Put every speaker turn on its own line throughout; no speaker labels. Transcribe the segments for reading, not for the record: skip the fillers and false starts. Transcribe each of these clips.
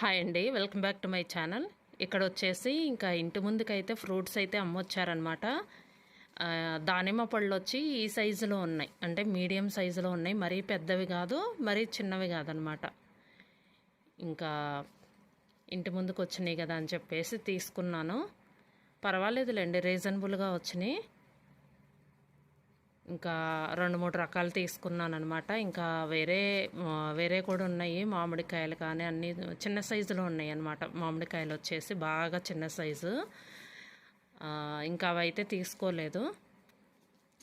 Hi అండి, welcome back to my channel. ఇక్కడ వచ్చేసి ఇంకా ఇంటి ముందుకైతే ఫ్రూట్స్ అయితే అమ్మొచ్చారనమాట. దానిమ్మ పళ్ళు వచ్చి ఈ సైజులో ఉన్నాయి, అంటే మీడియం సైజులో ఉన్నాయి, మరీ పెద్దవి కాదు మరీ చిన్నవి కాదనమాట. ఇంకా ఇంటి ముందుకు వచ్చినాయి కదా అని చెప్పేసి తీసుకున్నాను. పర్వాలేదులేండి, రీజనబుల్గా వచ్చినాయి. ఇంకా 2-3 రకాలు తీసుకున్నాను అనమాట. ఇంకా వేరే కూడా ఉన్నాయి, మామిడికాయలు కానీ అన్నీ చిన్న సైజులో ఉన్నాయి అనమాట. మామిడికాయలు వచ్చేసి బాగా చిన్న సైజు. ఇంకా అవైతే తీసుకోలేదు,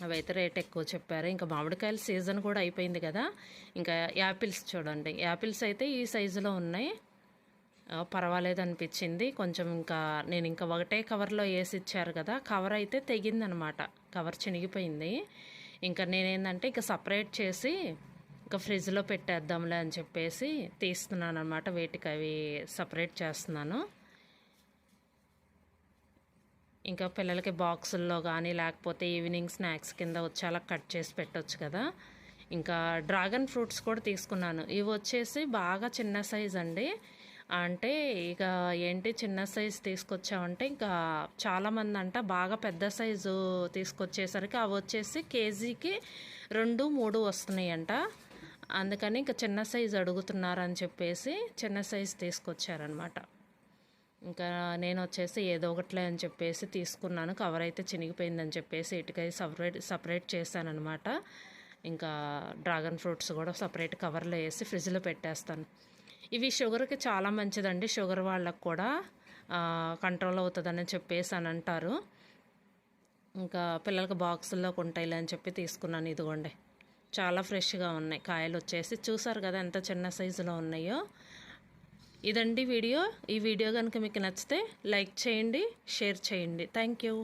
అవైతే రేట్ ఎక్కువ చెప్పారు. ఇంకా మామిడికాయల సీజన్ కూడా అయిపోయింది కదా. ఇంకా యాపిల్స్ చూడండి, యాపిల్స్ అయితే ఈ సైజులో ఉన్నాయి. పర్వాలేదు అనిపించింది కొంచెం. ఇంకా నేను ఇంకా ఒకటే కవర్లో వేసి ఇచ్చారు కదా, కవర్ అయితే తెగిందనమాట, కవర్ చినిగిపోయింది. ఇంకా నేనేందంటే ఇంకా సపరేట్ చేసి ఇంకా ఫ్రిడ్జ్లో పెట్టేద్దాంలే అని చెప్పేసి తీస్తున్నాను అనమాట. వేటికి అవి సపరేట్ చేస్తున్నాను. ఇంకా పిల్లలకి బాక్సుల్లో కానీ లేకపోతే ఈవినింగ్ స్నాక్స్ కింద వచ్చేలా కట్ చేసి పెట్టవచ్చు కదా. ఇంకా డ్రాగన్ ఫ్రూట్స్ కూడా తీసుకున్నాను. ఇవి వచ్చేసి బాగా చిన్న సైజ్ అండి. అంటే ఇక ఏంటి, చిన్న సైజు తీసుకొచ్చామంటే ఇంకా చాలామంది అంట బాగా పెద్ద సైజు తీసుకొచ్చేసరికి అవి వచ్చేసి కేజీకి 2-3 వస్తున్నాయంట. అందుకని ఇంకా చిన్న సైజు అడుగుతున్నారని చెప్పేసి చిన్న సైజు తీసుకొచ్చారనమాట. ఇంకా నేను వచ్చేసి ఏదో ఒకట్లే అని చెప్పేసి తీసుకున్నాను. కవర్ అయితే చినిగిపోయిందని చెప్పేసి ఇటుకై సపరేట్ చేశానమాట. ఇంకా డ్రాగన్ ఫ్రూట్స్ కూడా సపరేట్ కవర్లో వేసి ఫ్రిడ్జ్లో పెట్టేస్తాను. ఇవి షుగర్కి చాలా మంచిదండి, షుగర్ వాళ్ళకు కూడా కంట్రోల్ అవుతుందని చెప్పేసి అని అంటారు. ఇంకా పిల్లలకి బాక్సుల్లోకి ఉంటాయిలే అని చెప్పి తీసుకున్నాను. ఇదిగోండి, చాలా ఫ్రెష్గా ఉన్నాయి కాయలు వచ్చేసి. చూసారు కదా ఎంత చిన్న సైజులో ఉన్నాయో. ఇదండి వీడియో. ఈ వీడియో కనుక మీకు నచ్చితే లైక్ చేయండి, షేర్ చేయండి. Thank you.